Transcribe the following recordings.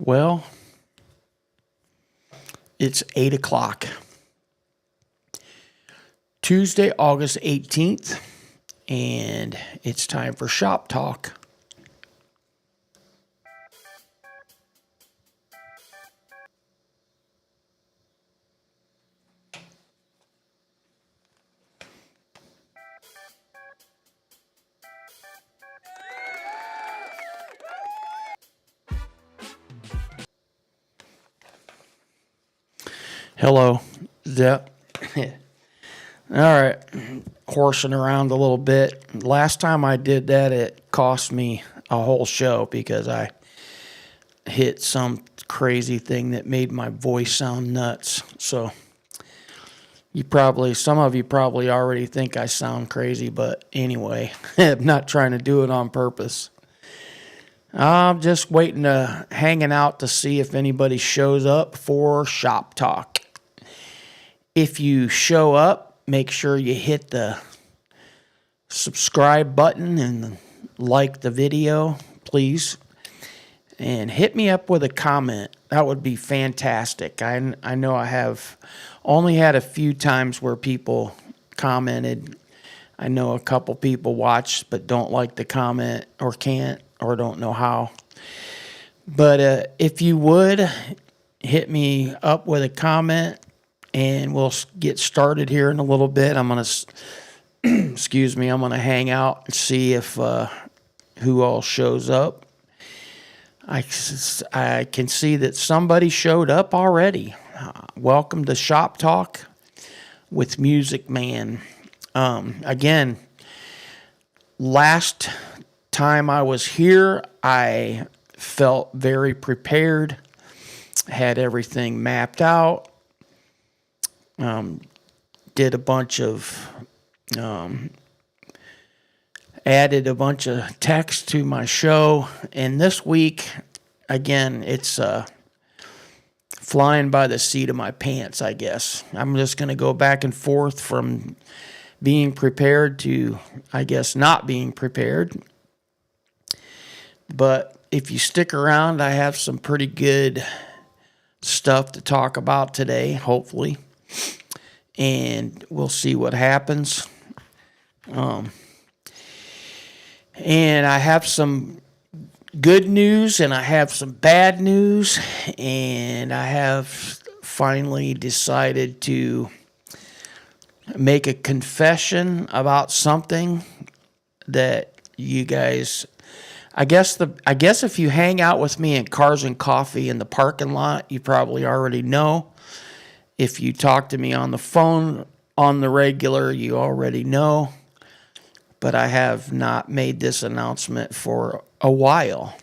Well, it's 8 o'clock. Tuesday, August 18th, and it's time for Shop Talk. Hello. All right. Horsing around a little bit. Last time I did that, it cost me a whole show because I hit some crazy thing that made my voice sound nuts. So some of you probably already think I sound crazy, but anyway, I'm not trying to do it on purpose. I'm just hanging out to see if anybody shows up for Shop Talk. If you show up, make sure you hit the subscribe button and like the video, please. And hit me up with a comment. That would be fantastic. I know I have only had a few times where people commented. I know a couple people watch but don't like the comment or can't or don't know how. But if you would, hit me up with a comment. And we'll get started here in a little bit. I'm going to, excuse me, I'm going to hang out and see if who all shows up. I can see that somebody showed up already. Welcome to Shop Talk with MusicMan. Again, last time I was here, I felt very prepared, had everything mapped out. Did a bunch of, added a bunch of text to my show. And this week, again, it's flying by the seat of my pants, I guess. I'm just going to go back and forth from being prepared to, I guess, not being prepared. But if you stick around, I have some pretty good stuff to talk about today, hopefully. And we'll see what happens. And I have some good news and I have some bad news. And I have finally decided to make a confession about something that you guys, I guess if you hang out with me in Cars and Coffee in the parking lot, you probably already know. If you talk to me on the phone on the regular, you already know. But I have not made this announcement for a while.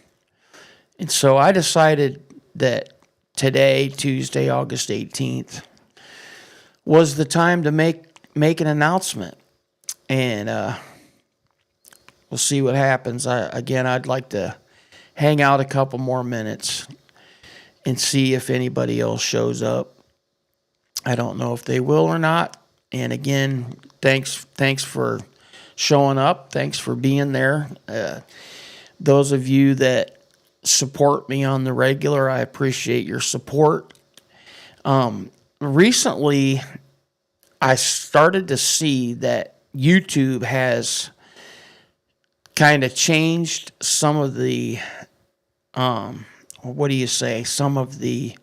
And so I decided that today, Tuesday, August 18th, was the time to make an announcement. And we'll see what happens. I'd like to hang out a couple more minutes and see if anybody else shows up. I don't know if they will or not. And again, thanks for showing up. Thanks for being there. Those of you that support me on the regular, I appreciate your support. Recently, I started to see that YouTube has kind of changed some of the, some of the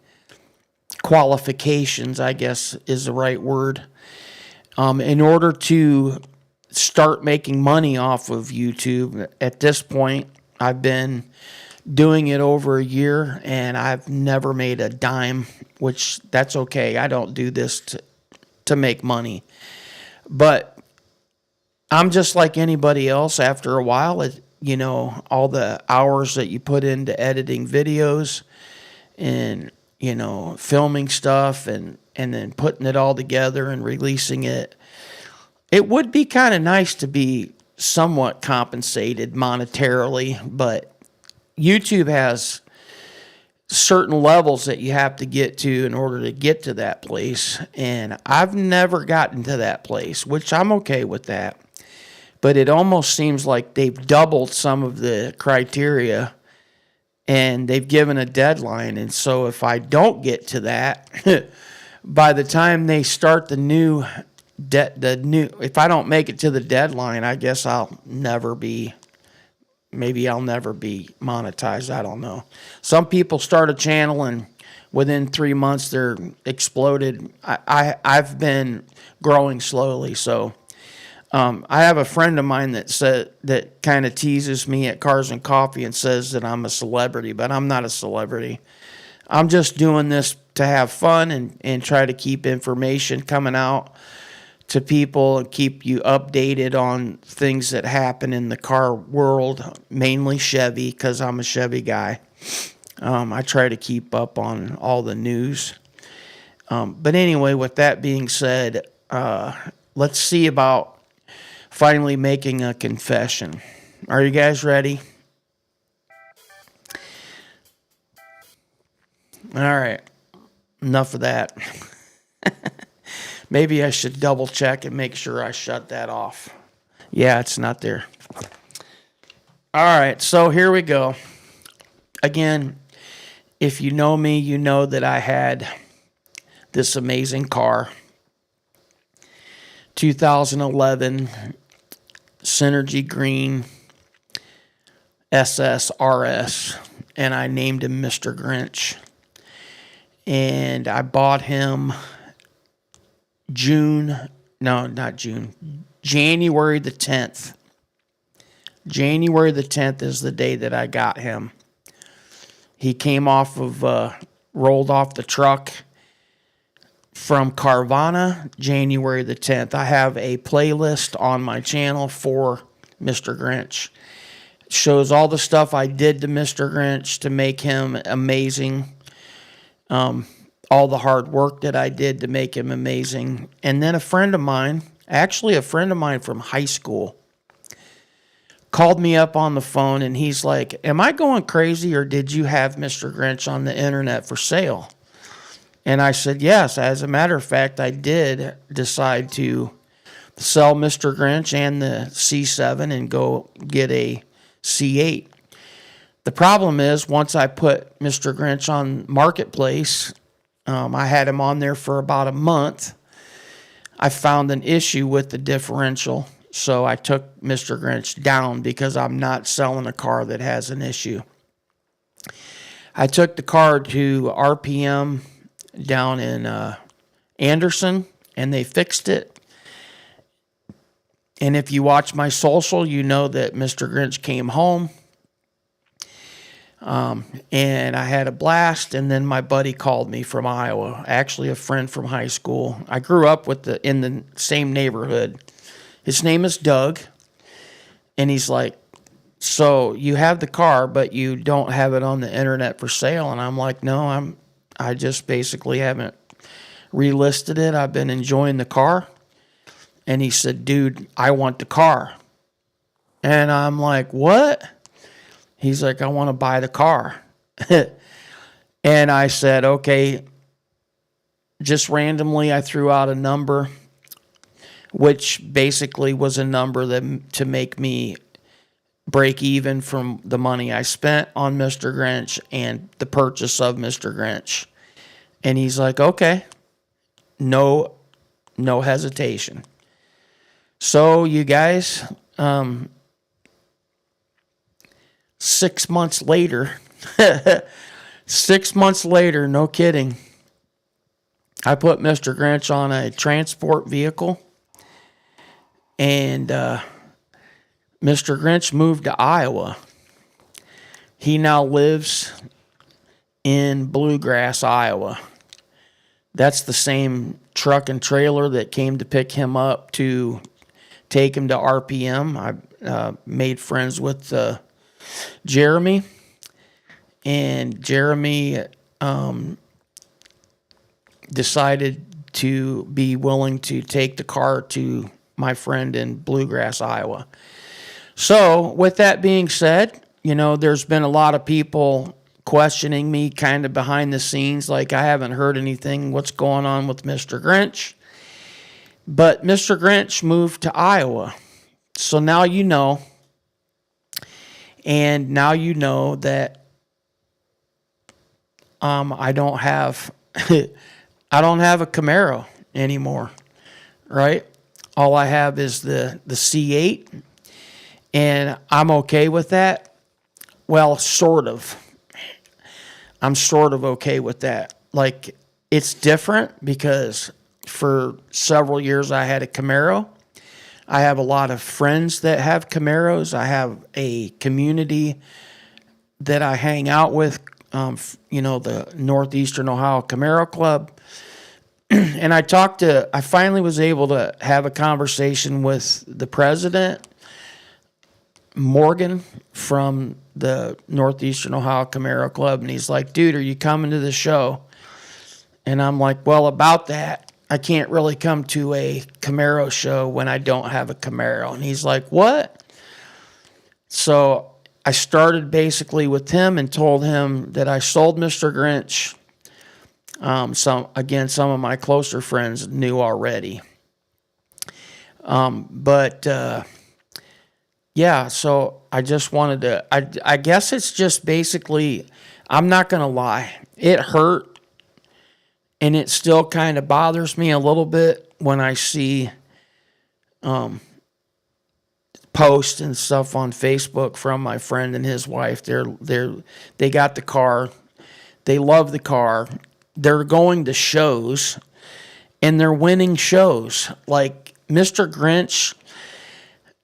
qualifications, I guess is the right word, in order to start making money off of YouTube. At this point, I've been doing it over a year and I've never made a dime, which that's okay. I don't do this to make money. But I'm just like anybody else. After a while, all the hours that you put into editing videos and filming stuff and then putting it all together and releasing it. It would be kind of nice to be somewhat compensated monetarily, but YouTube has certain levels that you have to get to in order to get to that place. And I've never gotten to that place, which I'm okay with that. But it almost seems like they've doubled some of the criteria and they've given a deadline. And so if I don't get to that, by the time they start if I don't make it to the deadline, I guess I'll never be monetized. I don't know. Some people start a channel and within 3 months they're exploded. I've been growing slowly. So I have a friend of mine that kind of teases me at Cars and Coffee and says that I'm a celebrity, but I'm not a celebrity. I'm just doing this to have fun and try to keep information coming out to people and keep you updated on things that happen in the car world, mainly Chevy, because I'm a Chevy guy. I try to keep up on all the news. But anyway, with that being said, let's see about finally making a confession. Are you guys ready? All right. Enough of that. Maybe I should double check and make sure I shut that off. Yeah, it's not there. All right, so here we go. Again, if you know me, you know that I had this amazing car. 2011 Synergy Green SS RS, and I named him Mr. Grinch. And I bought him January the 10th. January the 10th is the day that I got him. He came rolled off the truck from Carvana, January the 10th. I have a playlist on my channel for Mr. Grinch. It shows all the stuff I did to Mr. Grinch to make him amazing. All the hard work that I did to make him amazing. And then a friend of mine from high school, called me up on the phone and he's like, am I going crazy or did you have Mr. Grinch on the internet for sale? And I said, yes. As a matter of fact, I did decide to sell Mr. Grinch and the C7 and go get a C8. The problem is, once I put Mr. Grinch on Marketplace, I had him on there for about a month. I found an issue with the differential, so I took Mr. Grinch down because I'm not selling a car that has an issue. I took the car to RPM down in Anderson, and they fixed it. And if you watch my social, you know that Mr. Grinch came home. And I had a blast, and then my buddy called me from Iowa, actually a friend from high school. I grew up in the same neighborhood. His name is Doug, and he's like, so you have the car, but you don't have it on the internet for sale? And I'm like, no, I just basically haven't relisted it. I've been enjoying the car. And he said, dude, I want the car. And I'm like, what? He's like, I want to buy the car. And I said, okay. Just randomly, I threw out a number, which basically was a number to make me break even from the money I spent on Mr. Grinch and the purchase of Mr. Grinch. And he's like, okay, no hesitation. So you guys, 6 months later, 6 months later, no kidding, I put Mr. Grinch on a transport vehicle, and Mr. Grinch moved to Iowa. He now lives in Bluegrass, Iowa. That's the same truck and trailer that came to pick him up to take him to RPM. I made friends with Jeremy, and Jeremy decided to be willing to take the car to my friend in Bluegrass, Iowa. So with that being said, there's been a lot of people questioning me kind of behind the scenes, like I haven't heard anything, what's going on with Mr. Grinch. But Mr. Grinch moved to Iowa. So now you know. And now you know that I don't have I don't have a Camaro anymore, right? All I have is the C8, and I'm okay with that. Well, sort of. I'm sort of okay with that. Like, it's different because for several years I had a Camaro. I have a lot of friends that have Camaros. I have a community that I hang out with, the Northeastern Ohio Camaro Club. And I finally was able to have a conversation with the president, Morgan, from the Northeastern Ohio Camaro Club. And he's like, dude, are you coming to the show? And I'm like, well, about that, I can't really come to a Camaro show when I don't have a Camaro. And he's like, what? So I started basically with him and told him that I sold Mr. Grinch. Some of my closer friends knew already. So I just wanted to, I guess it's just basically, I'm not going to lie. It hurt, and it still kind of bothers me a little bit when I see posts and stuff on Facebook from my friend and his wife. They got the car. They love the car. They're going to shows, and they're winning shows. Like, Mr. Grinch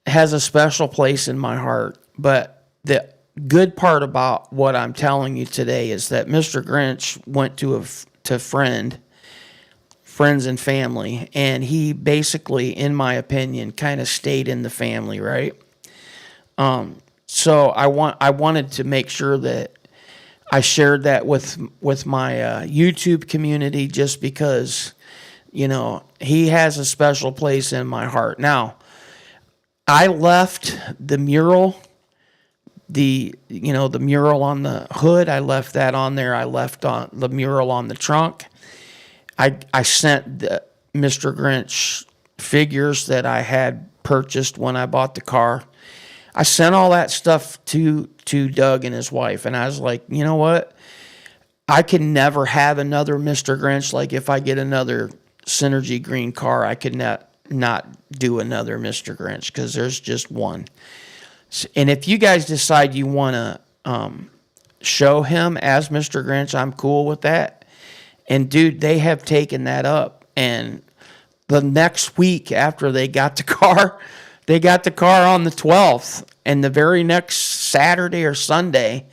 has a special place in my heart. But the good part about what I'm telling you today is that Mr. Grinch went to friends and family, and he basically, in my opinion, kind of stayed in the family, right? So I wanted to make sure that I shared that with my YouTube community, just because, he has a special place in my heart. Now, I left the mural, the mural on the hood. I left that on there. I left on the mural on the trunk. I sent the Mr. Grinch figures that I had purchased when I bought the car. I sent all that stuff to Doug and his wife, and I was like, you know what? I can never have another Mr. Grinch. Like, if I get another Synergy green car, I could not do another Mr. Grinch, because there's just one. And if you guys decide you want to show him as Mr. Grinch, I'm cool with that. And dude, they have taken that up. And the next week after they got the car on the 12th. And the very next Saturday or Sunday,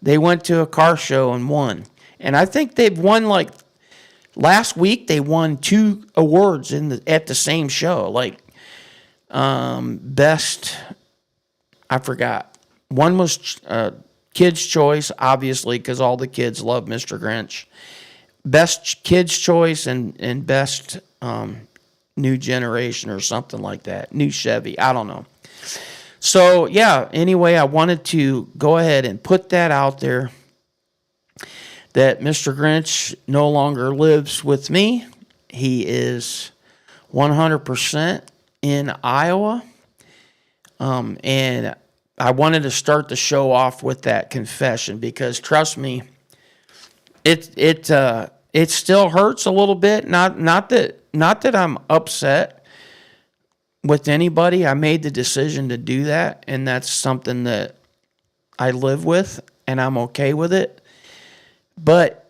they went to a car show and won. And I think they've won, like, last week they won 2 awards at the same show. Like, best, I forgot. One was Kids' Choice, obviously, because all the kids love Mr. Grinch. Best Kids' Choice and best New Generation or something like that. New Chevy, I don't know. So, yeah, anyway, I wanted to go ahead and put that out there, that Mr. Grinch no longer lives with me. He is 100% in Iowa. And I wanted to start the show off with that confession, because trust me, it still hurts a little bit. Not that I'm upset with anybody. I made the decision to do that, and that's something that I live with, and I'm okay with it. But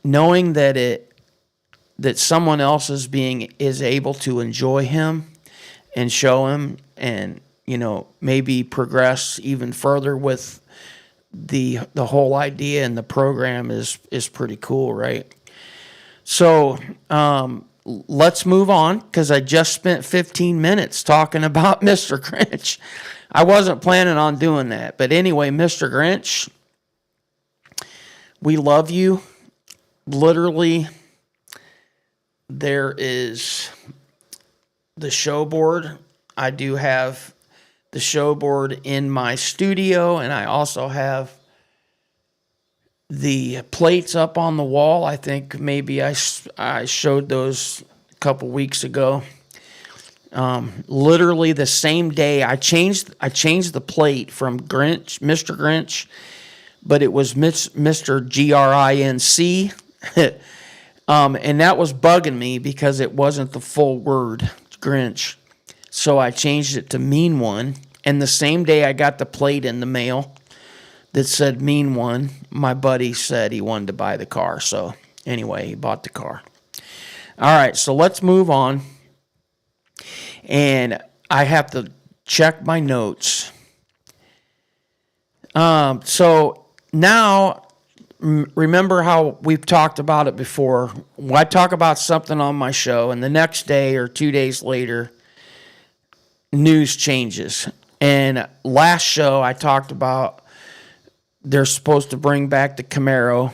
knowing that someone else is able to enjoy him and show him, and maybe progress even further with the whole idea and the program is pretty cool, right? So let's move on, because I just spent 15 minutes talking about Mr. Grinch. I wasn't planning on doing that. But anyway, Mr. Grinch, we love you. Literally, there is the show board. I do have the show board in my studio, and I also have the plates up on the wall. I think maybe I showed those a couple weeks ago. Literally the same day I changed the plate from Mr. Grinch, but it was Mr. Grinc. And that was bugging me because it wasn't the full word, Grinch. So I changed it to Mean One. And the same day I got the plate in the mail that said Mean One, my buddy said he wanted to buy the car. So anyway, he bought the car. All right, so let's move on. And I have to check my notes. So now, remember how we've talked about it before. When I talk about something on my show, and the next day or 2 days later, news changes. And last show, I talked about they're supposed to bring back the Camaro.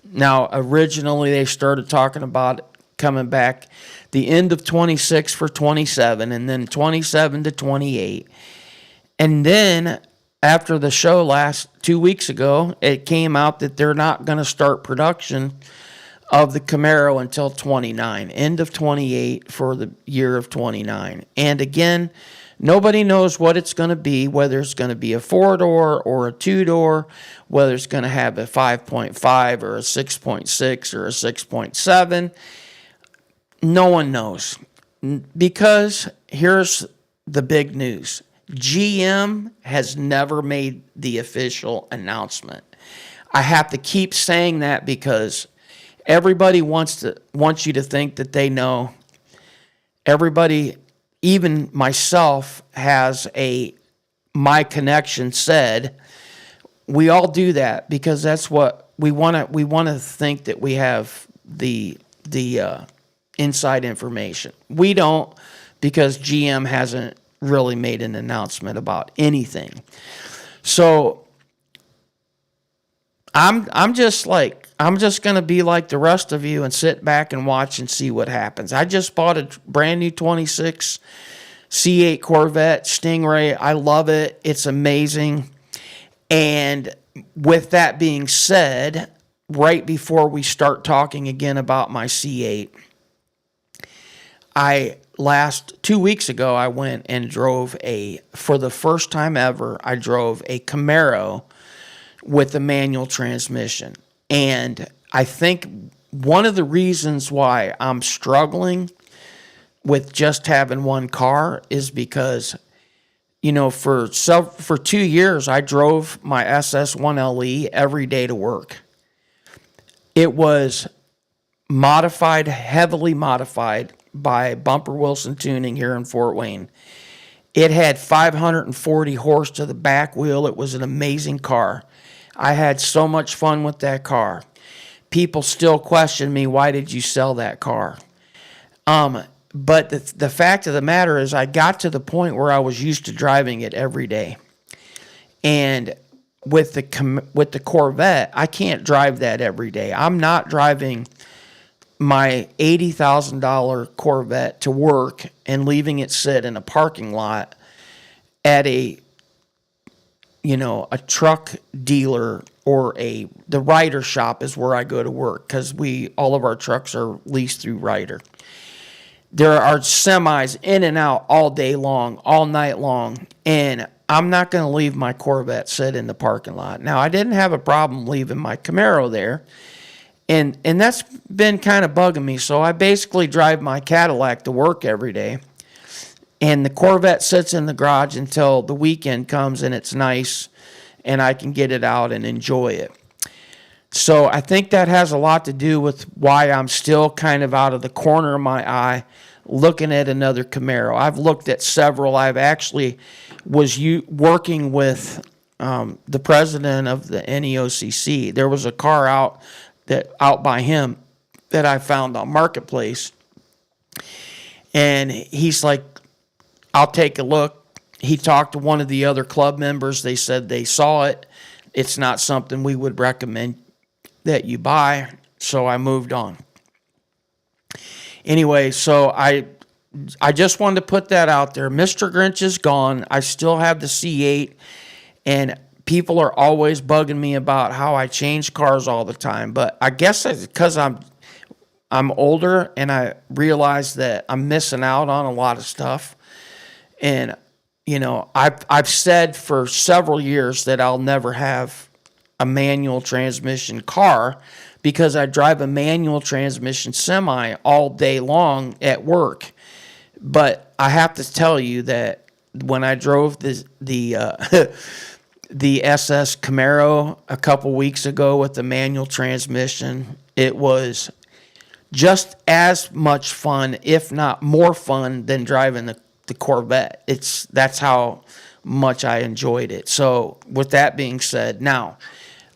Now, originally, they started talking about it coming back the end of 26 for 27, and then 27 to 28. And then after the show last 2 weeks ago, it came out that they're not going to start production of the Camaro until 29, end of 28 for the year of 29. And again, nobody knows what it's going to be, whether it's going to be a 4-door or a 2-door, whether it's going to have a 5.5 or a 6.6 or a 6.7. No one knows. Because here's the big news. GM has never made the official announcement. I have to keep saying that because everybody wants you to think that they know. Everybody, even myself, has my connection said. We all do that because that's what we want to think that we have the inside information. We don't, because GM hasn't really made an announcement about anything. So I'm just going to be like the rest of you and sit back and watch and see what happens. I just bought a brand new 26 C8 Corvette Stingray. I love it. It's amazing. And with that being said, right before we start talking again about my C8, 2 weeks ago, I went and drove for the first time ever, I drove a Camaro with a manual transmission. And I think one of the reasons why I'm struggling with just having one car is because, for 2 years, I drove my SS1LE every day to work. It was modified, heavily modified by Bumper Wilson Tuning here in Fort Wayne. It had 540 horse to the back wheel. It was an amazing car. I had so much fun with that car. People still question me, why did you sell that car? But the fact of the matter is I got to the point where I was used to driving it every day. And with the Corvette, I can't drive that every day. I'm not driving my $80,000 Corvette to work and leaving it sit in a parking lot at a truck dealer or the Ryder shop is where I go to work because all of our trucks are leased through Ryder. There are semis in and out all day long, all night long, and I'm not going to leave my Corvette sit in the parking lot. Now, I didn't have a problem leaving my Camaro there, and that's been kind of bugging me, so I basically drive my Cadillac to work every day, and the Corvette sits in the garage until the weekend comes and it's nice, and I can get it out and enjoy it. So I think that has a lot to do with why I'm still kind of out of the corner of my eye looking at another Camaro. I've looked at several. I've actually was working with the president of the NEOCC. There was a car out by him that I found on Marketplace. And he's like, I'll take a look. He talked to one of the other club members. They said they saw it. It's not something we would recommend that you buy. So I moved on. Anyway, so I just wanted to put that out there. Mr. Grinch is gone. I still have the C8, and people are always bugging me about how I change cars all the time. But I guess it's because I'm older, and I realize that I'm missing out on a lot of stuff. And I've said for several years that I'll never have a manual transmission car because I drive a manual transmission semi all day long at work. But I have to tell you that when I drove the the SS Camaro a couple weeks ago with the manual transmission, it was just as much fun, if not more fun, than driving the Corvette. That's how much I enjoyed it. So with that being said, now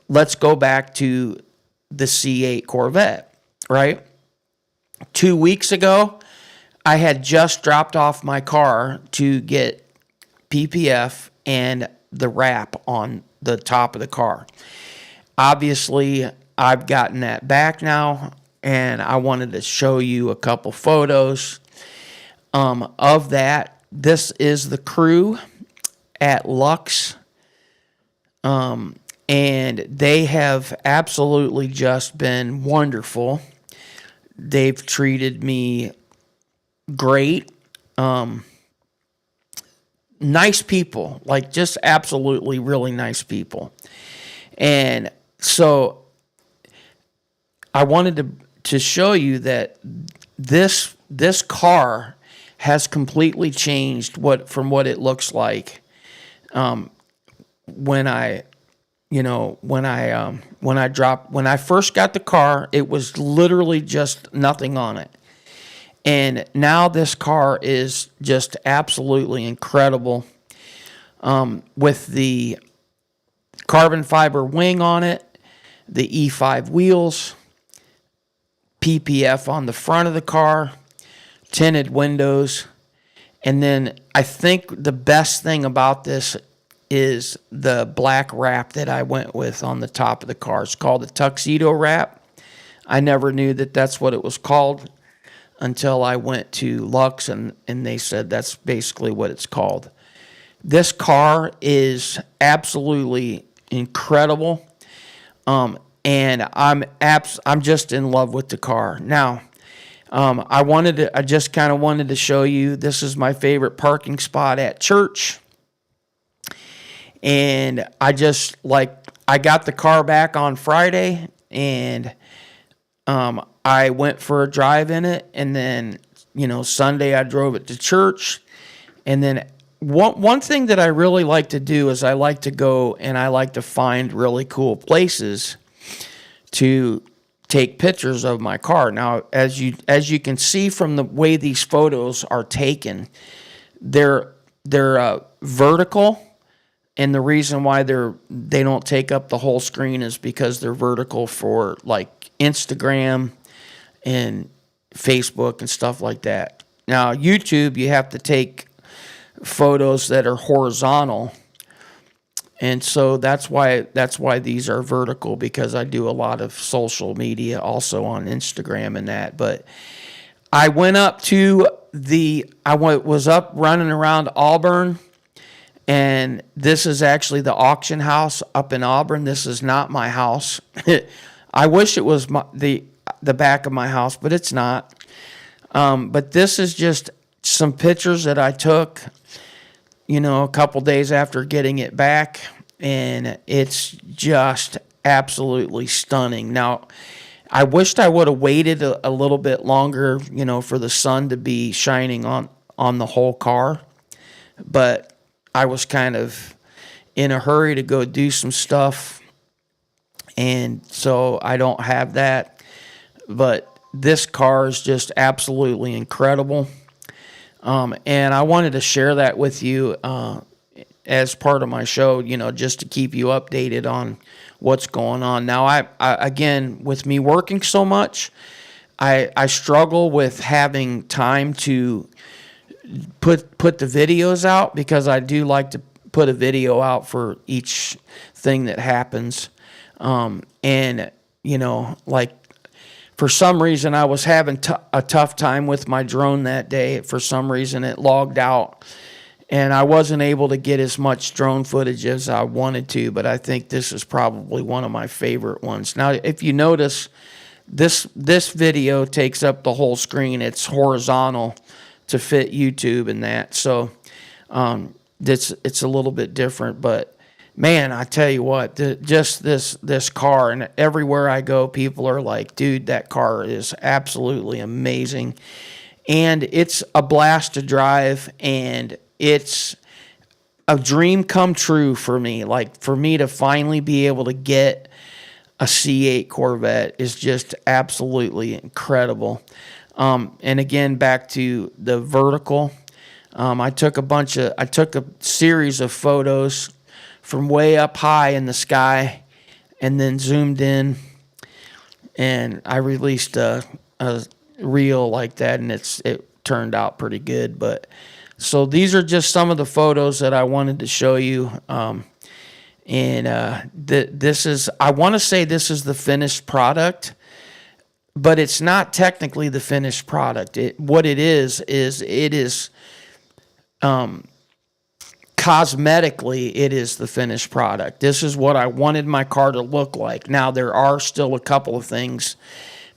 let's go back to the C8 Corvette, right? 2 weeks ago, I had just dropped off my car to get PPF and the wrap on the top of the car. Obviously, I've gotten that back now, and I wanted to show you a couple photos of that. This is the crew at Lux, and they have absolutely just been wonderful. They've treated me great. Nice people, like just absolutely really nice people. And so I wanted to show you that this car has completely changed from what it looks like when I first got the car. It was literally just nothing on it. And now this car is just absolutely incredible, with the carbon fiber wing on it, the E5 wheels, PPF on the front of the car, tinted windows. And then I think the best thing about this is the black wrap that I went with on the top of the car. It's called the tuxedo wrap. I never knew that that's what it was called until I went to Lux, and they said that's basically what it's called. This car is absolutely incredible, and I'm just in love with the car. Now, I just kind of wanted to show you, this is my favorite parking spot at church, and I got the car back on Friday, and I went for a drive in it, and then, Sunday I drove it to church. And then one thing that I really like to do is I like to go and I like to find really cool places to take pictures of my car. Now, as you can see from the way these photos are taken, they're vertical, and the reason why they don't take up the whole screen is because they're vertical for like Instagram and Facebook and stuff like that. Now, YouTube, you have to take photos that are horizontal, and so that's why these are vertical, because I do a lot of social media also on Instagram and that. But I went up to was up running around Auburn, and this is actually the auction house up in Auburn. This is not my house. I wish it was the back of my house, but it's not. But this is just some pictures that I took, a couple days after getting it back, and it's just absolutely stunning. Now, I wished I would have waited a little bit longer, for the sun to be shining on the whole car, but I was kind of in a hurry to go do some stuff, and so I don't have that. But this car is just absolutely incredible. And I wanted to share that with you as part of my show, just to keep you updated on what's going on. Now, I again, with me working so much, I struggle with having time to put the videos out, because I do like to put a video out for each thing that happens. And, like, for some reason, I was having a tough time with my drone that day. For some reason, it logged out, and I wasn't able to get as much drone footage as I wanted to, but I think this is probably one of my favorite ones. Now, if you notice, this video takes up the whole screen. It's horizontal to fit YouTube and that, so it's a little bit different. But man, I tell you what, just this car, and everywhere I go, people are like, dude, that car is absolutely amazing. And it's a blast to drive, and it's a dream come true for me. Like, for me to finally be able to get a C8 Corvette is just absolutely incredible. And again, back to the vertical, I took a series of photos from way up high in the sky, and then zoomed in, and I released a reel like that, and it turned out pretty good. But so these are just some of the photos that I wanted to show you. This is, I want to say this is the finished product, but it's not technically the finished product. What it is cosmetically, it is the finished product. This is what I wanted my car to look like. Now, there are still a couple of things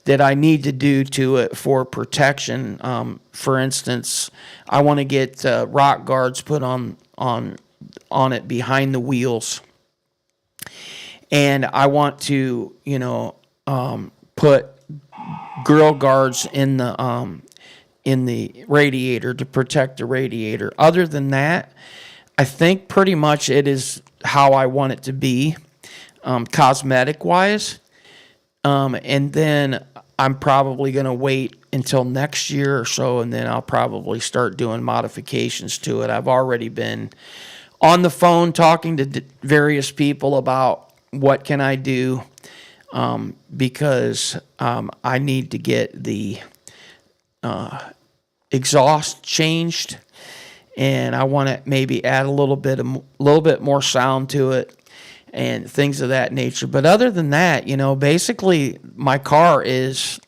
that I need to do to it for protection. For instance, I want to get rock guards put on it behind the wheels. And I want to, put grill guards in the radiator to protect the radiator. Other than that, I think pretty much it is how I want it to be, cosmetic-wise. And then I'm probably going to wait until next year or so, and then I'll probably start doing modifications to it. I've already been on the phone talking to various people about what can I do, because I need to get the exhaust changed, and I want to maybe add a little bit more sound to it and things of that nature. But other than that, basically my car is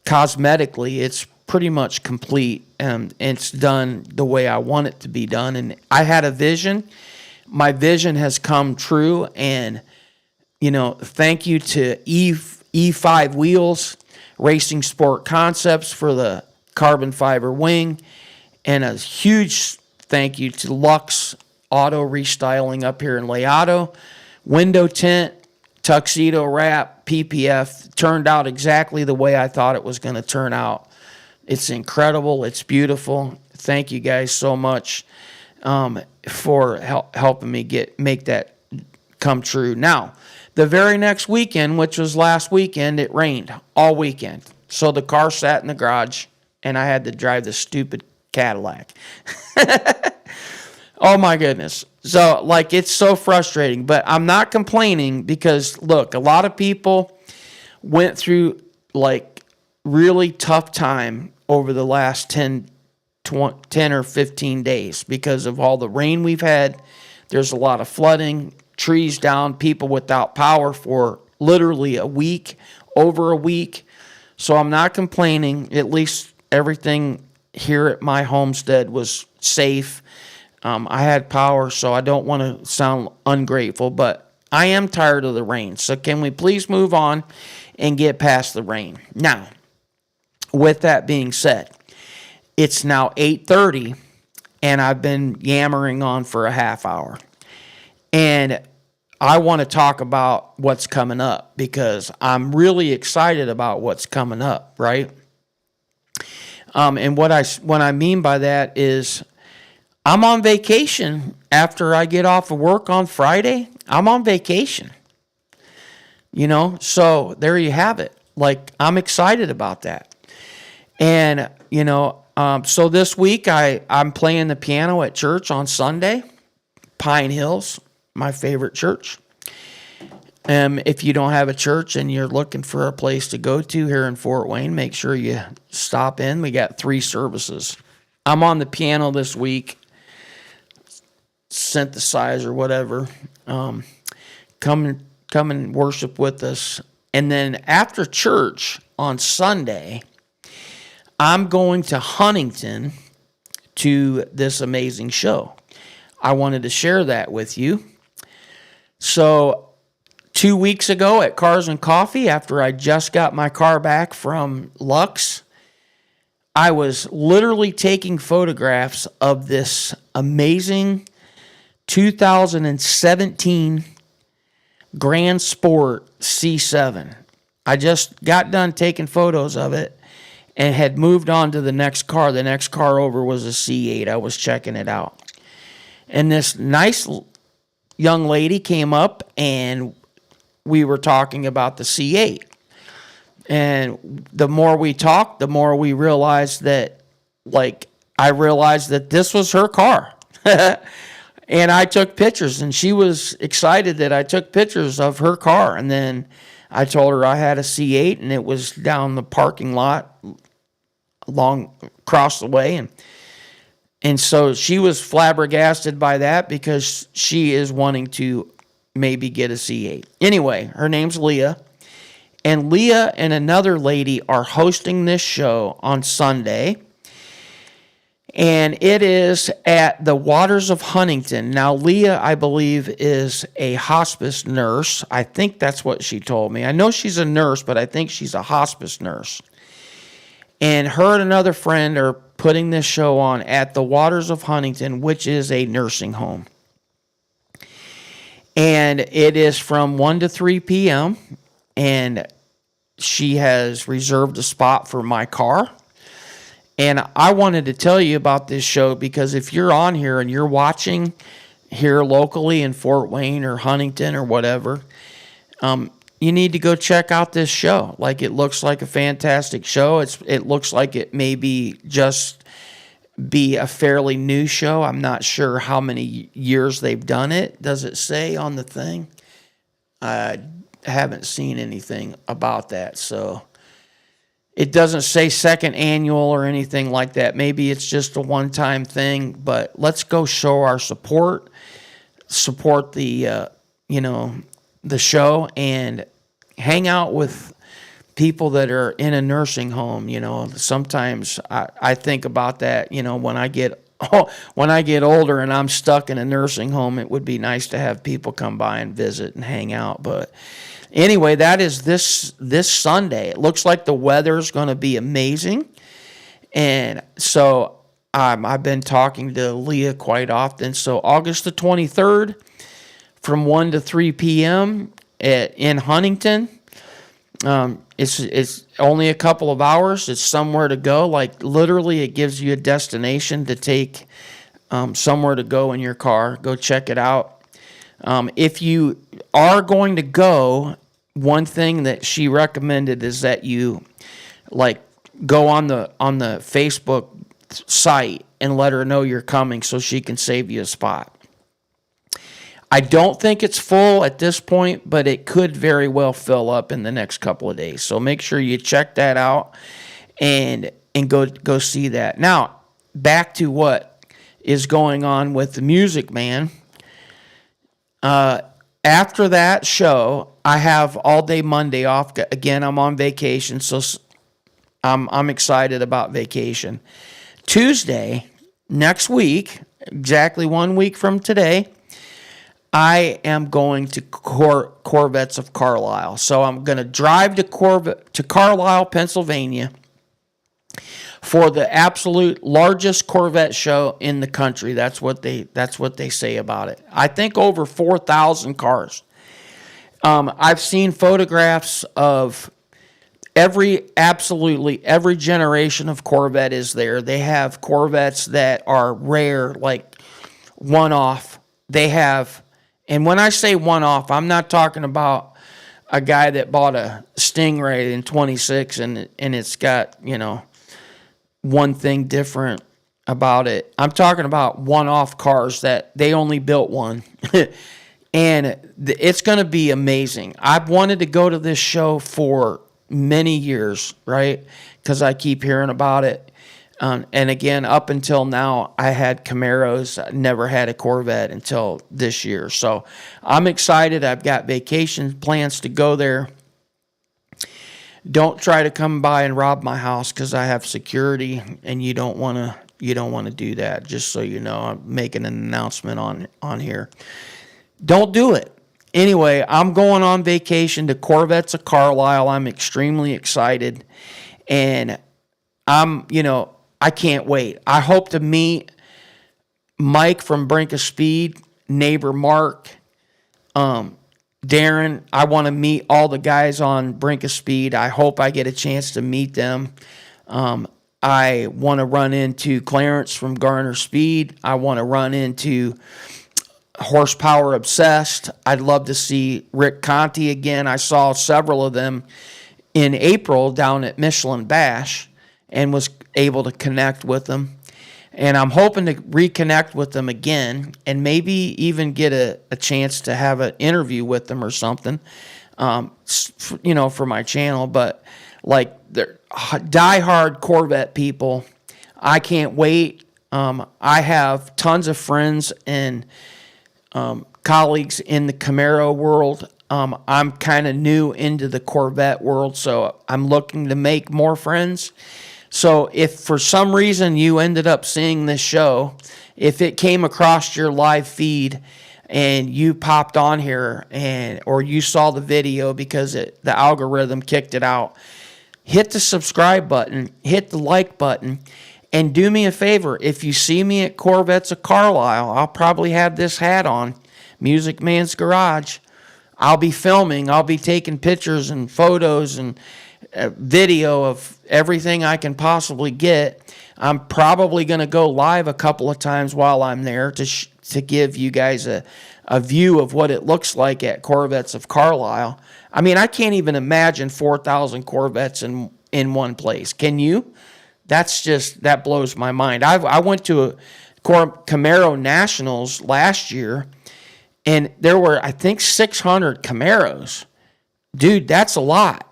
cosmetically, it's pretty much complete, and it's done the way I want it to be done. And I had a vision. My vision has come true, and thank you to E5 Wheels, Racing Sport Concepts for the carbon fiber wing, and a huge thank you to Lux Auto Restyling up here in Leato. Window tint, tuxedo wrap, PPF, turned out exactly the way I thought it was going to turn out. It's incredible. It's beautiful. Thank you guys so much for helping me make that come true. Now, the very next weekend, which was last weekend, it rained all weekend. So the car sat in the garage, and I had to drive the stupid Cadillac. Oh, my goodness. So, it's so frustrating. But I'm not complaining because, look, a lot of people went through, really tough time over the last 10 or 15 days because of all the rain we've had. There's a lot of flooding, trees down, people without power for literally a week, over a week. So I'm not complaining. At least everything here at my homestead was safe. I had power, so I don't want to sound ungrateful, but I am tired of the rain. So can we please move on and get past the rain? Now, with that being said, it's now 8:30, and I've been yammering on for a half hour. And I want to talk about what's coming up because I'm really excited about what's coming up, right? And what I mean by that is I'm on vacation after I get off of work on Friday. I'm on vacation, so there you have it. I'm excited about that. And, so this week I'm playing the piano at church on Sunday, Pine Hills, my favorite church. If you don't have a church and you're looking for a place to go to here in Fort Wayne, make sure you stop in. We got 3 services. I'm on the piano this week, synthesizer, whatever. Come and worship with us. And then after church on Sunday, I'm going to Huntington to this amazing show. I wanted to share that with you. So 2 weeks ago at Cars and Coffee, after I just got my car back from Lux, I was literally taking photographs of this amazing 2017 Grand Sport C7. I just got done taking photos of it and had moved on to the next car. The next car over was a C8. I was checking it out. And this nice young lady came up and we were talking about the C8. And the more we talked, the more we realized that, I realized that this was her car. And I took pictures, and she was excited that I took pictures of her car. And then I told her I had a C8, and it was down the parking lot across the way. And so she was flabbergasted by that because she is wanting to maybe get a C8. Anyway, her name's Leah. And Leah and another lady are hosting this show on Sunday. And it is at the Waters of Huntington. Now, Leah, I believe, is a hospice nurse. I think that's what she told me. I know she's a nurse, but I think she's a hospice nurse. And her and another friend are putting this show on at the Waters of Huntington, which is a nursing home. And it is from 1 to 3 p.m., and she has reserved a spot for my car. And I wanted to tell you about this show because if you're on here and you're watching here locally in Fort Wayne or Huntington or whatever, you need to go check out this show. It looks like a fantastic show. It looks like it may be just be a fairly new show. I'm not sure how many years they've done it. Does it say on the thing? I haven't seen anything about that, so it doesn't say second annual or anything like that. Maybe it's just a one-time thing, but let's go show our support the the show, and hang out with people that are in a nursing home. Sometimes I think about that. When I get older and I'm stuck in a nursing home, it would be nice to have people come by and visit and hang out. But anyway, that is this Sunday. It looks like the weather's going to be amazing. And so I've been talking to Leah quite often. So August the 23rd from 1 to 3 p.m. in Huntington. It's only a couple of hours. It's somewhere to go. Literally, it gives you a destination to take somewhere to go in your car. Go check it out. If you are going to go, one thing that she recommended is that you go on the Facebook site and let her know you're coming so she can save you a spot. I don't think it's full at this point, but it could very well fill up in the next couple of days. So make sure you check that out and go see that. Now, back to what is going on with the MusicMan. After that show, I have all day Monday off. Again, I'm on vacation, so I'm excited about vacation. Tuesday, next week, exactly 1 week from today, I am going to Corvettes of Carlisle. So I'm going to drive to Carlisle, Pennsylvania for the absolute largest Corvette show in the country. That's what they say about it. I think over 4,000 cars. I've seen photographs of absolutely every generation of Corvette is there. They have Corvettes that are rare, like one-off. They have, and when I say one-off, I'm not talking about a guy that bought a Stingray in 26 and it's got, one thing different about it. I'm talking about one-off cars that they only built one. And it's going to be amazing. I've wanted to go to this show for many years, right? Because I keep hearing about it. And again, up until now, I had Camaros. I never had a Corvette until this year. So I'm excited. I've got vacation plans to go there. Don't try to come by and rob my house because I have security, and you don't want to do that. Just so you know, I'm making an announcement on here. Don't do it. Anyway, I'm going on vacation to Corvettes of Carlisle. I'm extremely excited, and I can't wait. I hope to meet Mike from Brink of Speed neighbor Mark, Darren. I want to meet all the guys on Brink of Speed. I hope I get a chance to meet them. I want to run into Clarence from Garner Speed. I want to run into Horsepower Obsessed. I'd love to see Rick Conti again. I saw several of them in April down at Michelin Bash and was able to connect with them. And I'm hoping to reconnect with them again and maybe even get a chance to have an interview with them or something, for my channel. But like they're diehard Corvette people. I can't wait. I have tons of friends and colleagues in the Camaro world. I'm kind of new into the Corvette world, so I'm looking to make more friends. So if for some reason you ended up seeing this show, if it came across your live feed and you popped on here or you saw the video because the algorithm kicked it out, hit the subscribe button, hit the like button, and do me a favor. If you see me at Corvettes of Carlisle, I'll probably have this hat on, Music Man's Garage. I'll be filming. I'll be taking pictures and photos and video of everything I can possibly get. I'm probably going to go live a couple of times while I'm there to give you guys a view of what it looks like at Corvettes of Carlisle. I mean, I can't even imagine 4,000 Corvettes in one place. Can you? That blows my mind. I went to a Camaro Nationals last year, and there were, I think, 600 Camaros. Dude, that's a lot.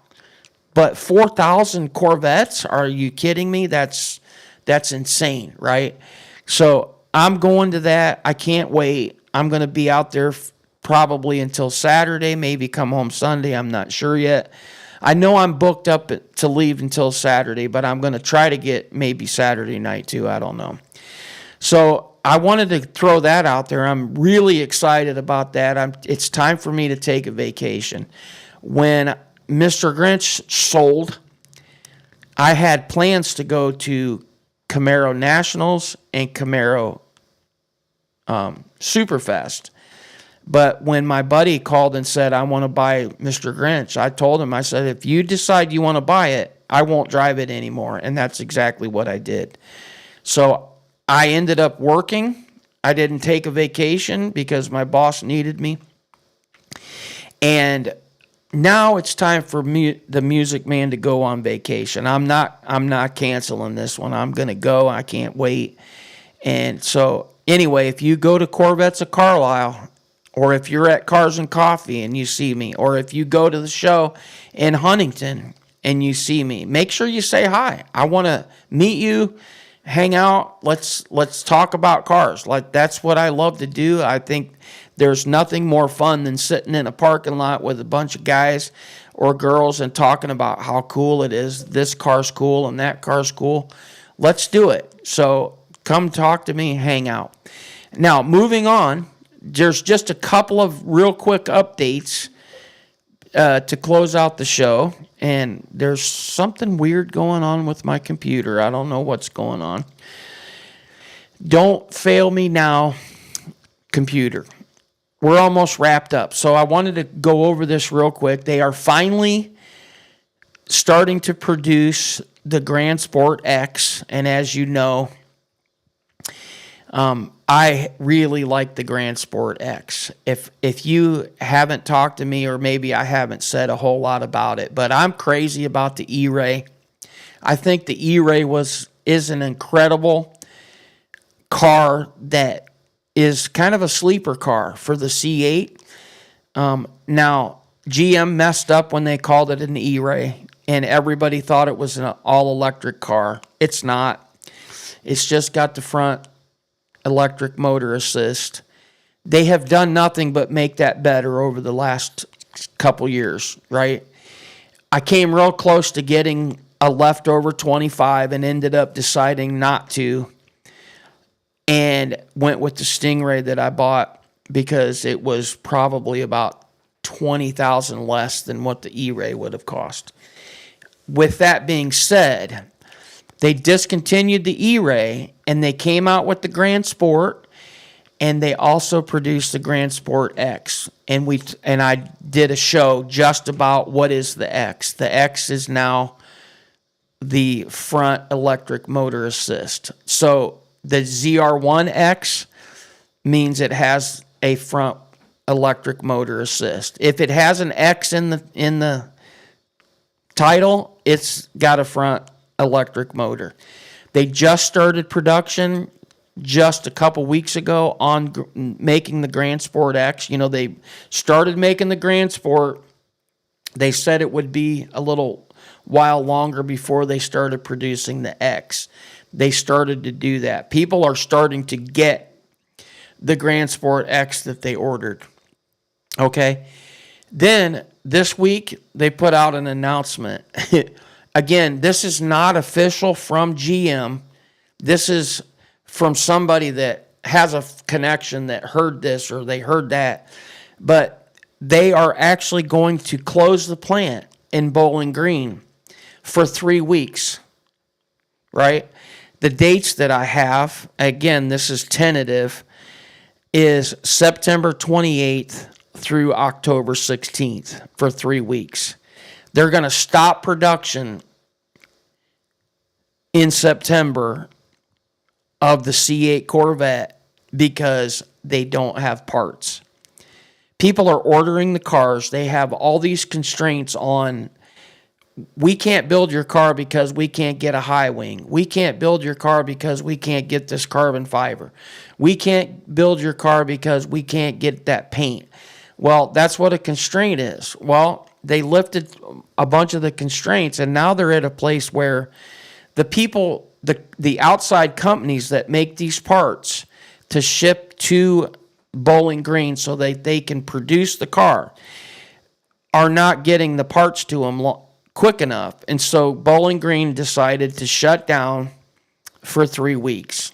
But 4,000 Corvettes? Are you kidding me? That's insane, right? So I'm going to that. I can't wait. I'm going to be out there probably until Saturday, maybe come home Sunday. I'm not sure yet. I know I'm booked up to leave until Saturday, but I'm going to try to get maybe Saturday night too. I don't know. So I wanted to throw that out there. I'm really excited about that. It's time for me to take a vacation. When Mr. Grinch sold, I had plans to go to Camaro Nationals and Camaro Superfest. But when my buddy called and said, I want to buy Mr. Grinch, I told him, I said, if you decide you want to buy it, I won't drive it anymore. And that's exactly what I did. So I ended up working. I didn't take a vacation because my boss needed me. And now it's time for the Music Man to go on vacation. I'm not canceling this one. I'm going to go. I can't wait. And so anyway, if you go to Corvettes of Carlisle, or if you're at Cars and Coffee and you see me, or if you go to the show in Huntington and you see me, make sure you say hi. I want to meet you, hang out. Let's talk about cars. Like, that's what I love to do. I think there's nothing more fun than sitting in a parking lot with a bunch of guys or girls and talking about how cool it is. This car's cool and that car's cool. Let's do it. So come talk to me, hang out. Now, moving on, there's just a couple of real quick updates to close out the show. And there's something weird going on with my computer. I don't know what's going on. Don't fail me now, computer. We're almost wrapped up. So I wanted to go over this real quick. They are finally starting to produce the Grand Sport X. And as you know, I really like the Grand Sport X. If you haven't talked to me, or maybe I haven't said a whole lot about it, but I'm crazy about the E-Ray. I think the E-Ray is an incredible car that is kind of a sleeper car for the C8. Now, GM messed up when they called it an E-Ray, and everybody thought it was an all-electric car. It's not. It's just got the front electric motor assist. They have done nothing but make that better over the last couple years, right? I came real close to getting a leftover 25 and ended up deciding not to, and went with the Stingray that I bought because it was probably about $20,000 less than what the E-Ray would have cost. With that being said, they discontinued the E-Ray and they came out with the Grand Sport, and they also produce the Grand Sport X. And I did a show just about what is the X. The X is now the front electric motor assist. So the ZR1X means it has a front electric motor assist. If it has an X in the title, it's got a front electric motor. They just started production just a couple weeks ago on making the Grand Sport X. You know, they started making the Grand Sport. They said it would be a little while longer before they started producing the X. They started to do that. People are starting to get the Grand Sport X that they ordered. Okay? Then this week, they put out an announcement. Again, this is not official from GM. This is from somebody that has a connection that heard this or they heard that. But they are actually going to close the plant in Bowling Green for 3 weeks, right? The dates that I have, again, this is tentative, is September 28th through October 16th for 3 weeks. They're going to stop production in September of the C8 Corvette because they don't have parts. People are ordering the cars. They have all these constraints on, we can't build your car because we can't get a high wing. We can't build your car because we can't get this carbon fiber. We can't build your car because we can't get that paint. Well, that's what a constraint is. Well, they lifted a bunch of the constraints, and now they're at a place where the people, the outside companies that make these parts to ship to Bowling Green so that they can produce the car are not getting the parts to them quick enough. And so Bowling Green decided to shut down for 3 weeks.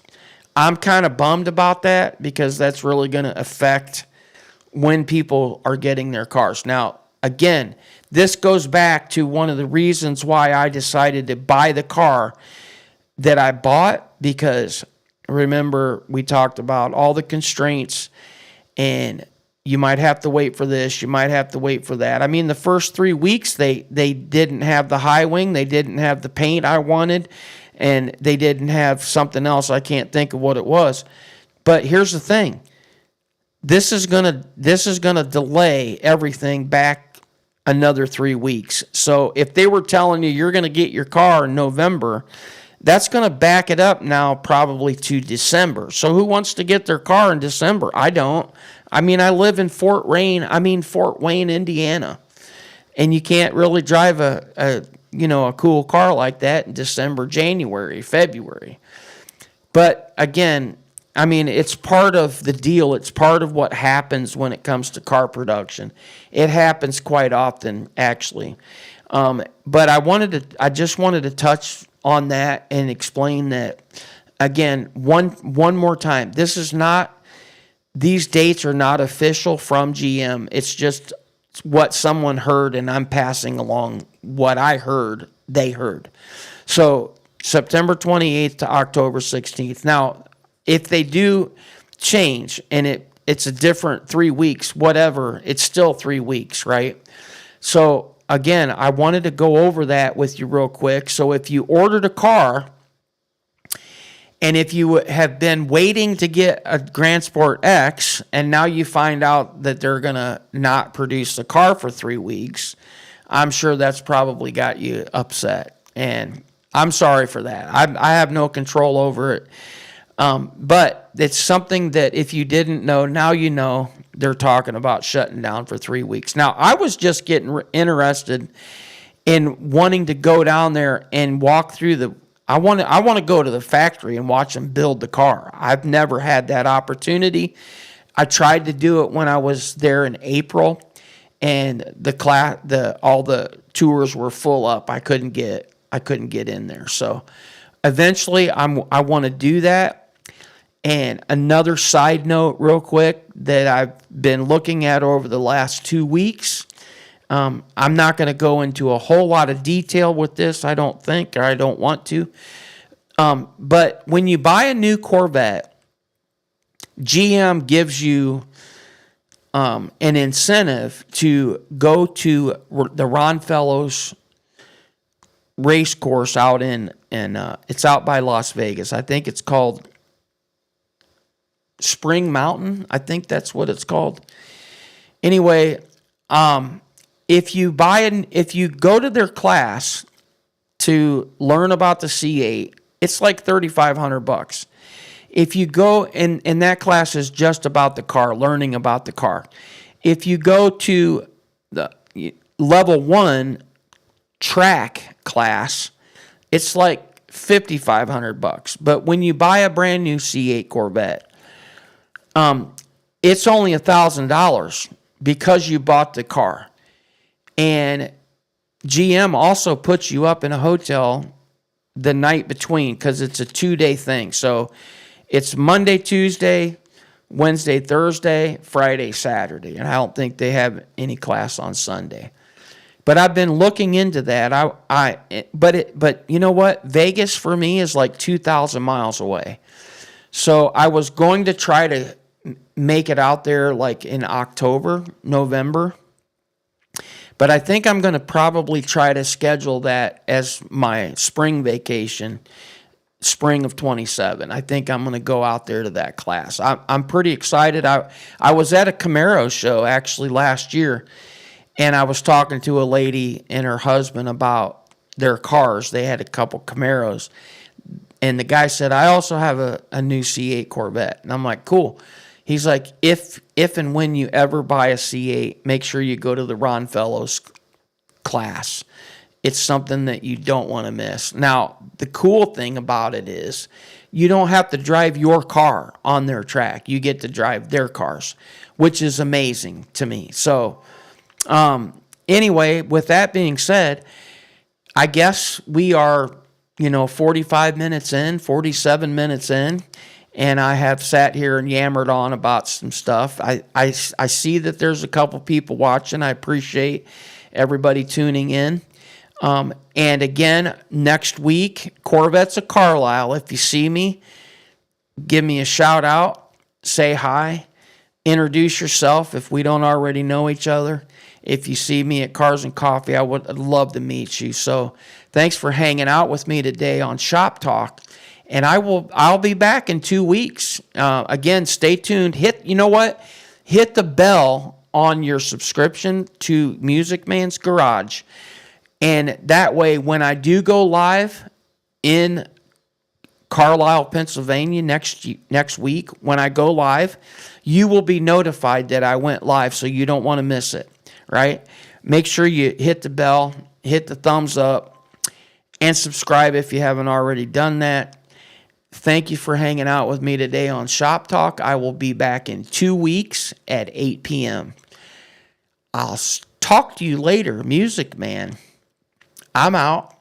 I'm kind of bummed about that because that's really going to affect when people are getting their cars. Now, again, this goes back to one of the reasons why I decided to buy the car that I bought, because remember we talked about all the constraints and you might have to wait for this, you might have to wait for that. I mean, the first 3 weeks they didn't have the high wing, they didn't have the paint I wanted, and they didn't have something else. I can't think of what it was. But here's the thing. This is gonna delay everything back another 3 weeks. So if they were telling you you're gonna get your car in November, that's gonna back it up now probably to December. So who wants to get their car in December? I don't. I mean, I live in Fort Wayne, Indiana, and you can't really drive a cool car like that in December, January, February. But again, I mean, it's part of the deal. It's part of what happens when it comes to car production. It happens quite often, actually. But I just wanted to touch on that and explain that again one more time. These dates are not official from GM. It's just what someone heard, and I'm passing along what I heard, they heard. So September 28th to October 16th. Now, if they do change and it's a different 3 weeks, whatever, it's still 3 weeks, right? So again, I wanted to go over that with you real quick. So if you ordered a car and if you have been waiting to get a Grand Sport X and now you find out that they're going to not produce the car for 3 weeks, I'm sure that's probably got you upset. And I'm sorry for that. I have no control over it. But it's something that if you didn't know, now you know. They're talking about shutting down for 3 weeks. Now, I was just getting interested in wanting to go down there and walk through I want to go to the factory and watch them build the car. I've never had that opportunity. I tried to do it when I was there in April, and all the tours were full up. I couldn't get in there. So eventually, I want to do that. And another side note real quick that I've been looking at over the last 2 weeks, I'm not going to go into a whole lot of detail with this, I don't think, or I don't want to. But when you buy a new Corvette, GM gives you an incentive to go to the Ron Fellows race course out in it's out by Las Vegas. I think it's called Spring Mountain. I think that's what it's called. Anyway, if you go to their class to learn about the C8, it's like $3,500. If you go and that class is just about the car, learning about the car. If you go to the level 1 track class, it's like $5,500. But when you buy a brand new C8 Corvette, it's only $1,000 because you bought the car. And GM also puts you up in a hotel the night between because it's a 2-day thing. So it's Monday, Tuesday, Wednesday, Thursday, Friday, Saturday. And I don't think they have any class on Sunday. But I've been looking into that. But you know what? Vegas for me is like 2,000 miles away. So I was going to try to make it out there like in October, November. But I think I'm going to probably try to schedule that as my spring vacation, spring of 27. I think I'm going to go out there to that class. I'm pretty excited. I was at a Camaro show actually last year, and I was talking to a lady and her husband about their cars. They had a couple Camaros, and the guy said, I also have a new C8 Corvette. And I'm like, cool. He's like, if and when you ever buy a C8, make sure you go to the Ron Fellows class. It's something that you don't want to miss. Now, the cool thing about it is you don't have to drive your car on their track. You get to drive their cars, which is amazing to me. So, anyway, with that being said, I guess we are, 45 minutes in, 47 minutes in. And I have sat here and yammered on about some stuff. I see that there's a couple people watching. I appreciate everybody tuning in. And again, next week, Corvettes of Carlisle. If you see me, give me a shout out, say hi, introduce yourself if we don't already know each other. If you see me at Cars and Coffee, I'd love to meet you. So thanks for hanging out with me today on Shop Talk. And I'll be back in 2 weeks. Again, stay tuned. Hit the bell on your subscription to MusicMan's Garage. And that way, when I do go live in Carlisle, Pennsylvania next week, when I go live, you will be notified that I went live, so you don't want to miss it, right? Make sure you hit the bell, hit the thumbs up, and subscribe if you haven't already done that. Thank you for hanging out with me today on Shop Talk. I will be back in 2 weeks at 8 p.m. I'll talk to you later, Music Man. I'm out.